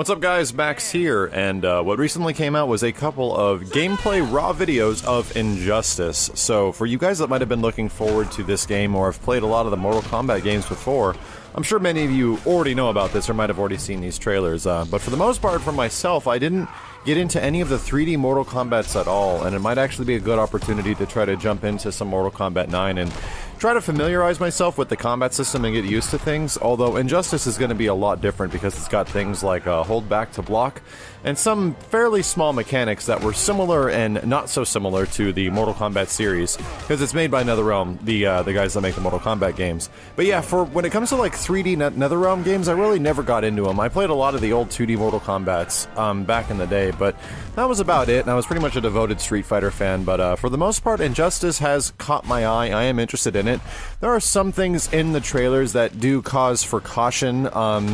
What's up guys, Max here, and what recently came out was a couple of gameplay raw videos of Injustice. So for you guys that might have been looking forward to this game or have played a lot of the Mortal Kombat games before, I'm sure many of you already know about this or might have already seen these trailers, but for the most part for myself, I didn't get into any of the 3D Mortal Kombats at all, and it might actually be a good opportunity to try to jump into some Mortal Kombat 9 and try to familiarize myself with the combat system and get used to things, although Injustice is going to be a lot different because it's got things like hold back to block, and some fairly small mechanics that were similar and not so similar to the Mortal Kombat series, because it's made by NetherRealm, the guys that make the Mortal Kombat games. But yeah, for when it comes to like 3D NetherRealm games, I really never got into them. I played a lot of the old 2D Mortal Kombats back in the day, but that was about it, and I was pretty much a devoted Street Fighter fan, but for the most part, Injustice has caught my eye. I am interested in it. There are some things in the trailers that do cause for caution,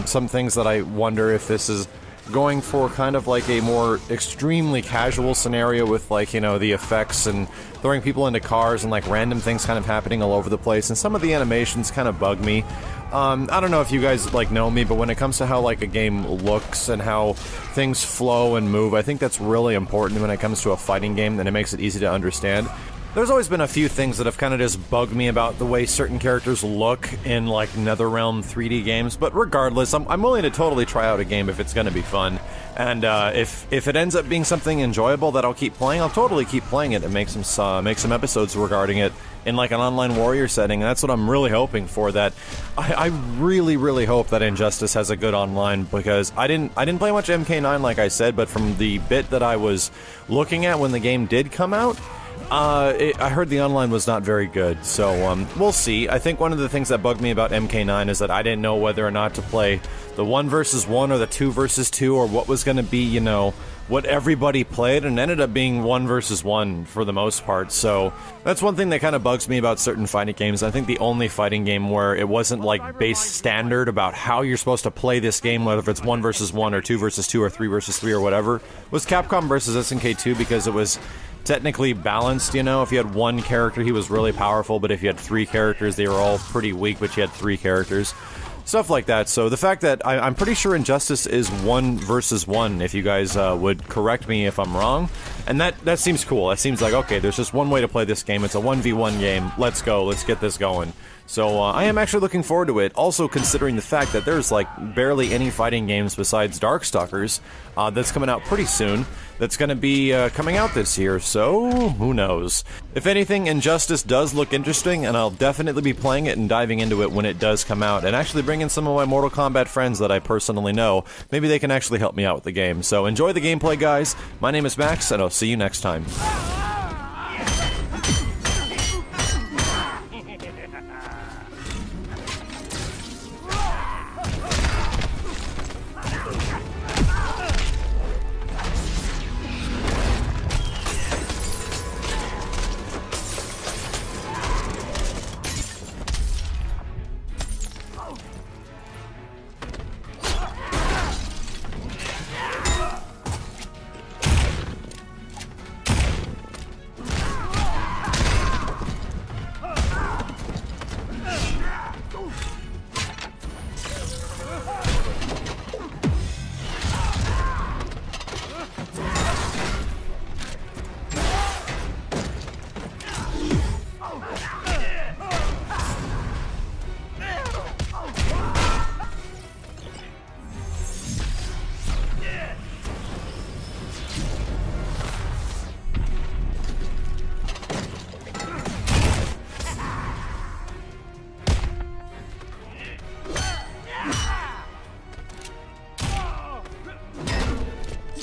some things that I wonder if this is going for kind of like a more extremely casual scenario with, like, you know, the effects and throwing people into cars and like random things kind of happening all over the place, and some of the animations kind of bug me. I don't know if you guys like know me, but when it comes to how like a game looks and how things flow and move, I think that's really important when it comes to a fighting game, and it makes it easy to understand. There's always been a few things that have kind of just bugged me about the way certain characters look in like NetherRealm 3D games, but regardless, I'm willing to totally try out a game if it's going to be fun, and if it ends up being something enjoyable that I'll keep playing, I'll totally keep playing it and make some episodes regarding it in like an online warrior setting, and that's what I'm really hoping for. That I really hope that Injustice has a good online, because I didn't play much MK9 like I said, but from the bit that I was looking at when the game did come out, I heard the online was not very good, so we'll see. I think one of the things that bugged me about MK9 is that I didn't know whether or not to play the 1 versus 1 or the 2 versus 2, or what was going to be, you know, what everybody played, and ended up being 1 versus 1 for the most part. So that's one thing that kind of bugs me about certain fighting games. I think the only fighting game where it wasn't like base standard about how you're supposed to play this game, whether it's 1 versus 1 or 2 versus 2 or 3 versus 3 or whatever, was Capcom versus SNK 2, because it was technically balanced. You know, if you had one character, he was really powerful, but if you had 3 characters, they were all pretty weak, but you had 3 characters. Stuff like that. So the fact that I'm pretty sure Injustice is 1 versus 1, if you guys would correct me if I'm wrong, and that seems cool. That seems like, okay, there's just one way to play this game. It's a 1v1 game. Let's go. Let's get this going. So I am actually looking forward to it, also considering the fact that there's like barely any fighting games besides Darkstalkers that's coming out pretty soon, that's going to be coming out this year, so who knows. If anything, Injustice does look interesting, and I'll definitely be playing it and diving into it when it does come out, and actually bring in some of my Mortal Kombat friends that I personally know. Maybe they can actually help me out with the game. So enjoy the gameplay, guys. My name is Max, and I'll see you next time.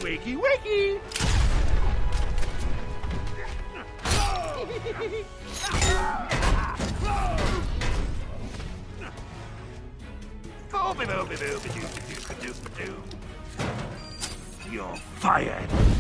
Wakey, wakey! You're fired!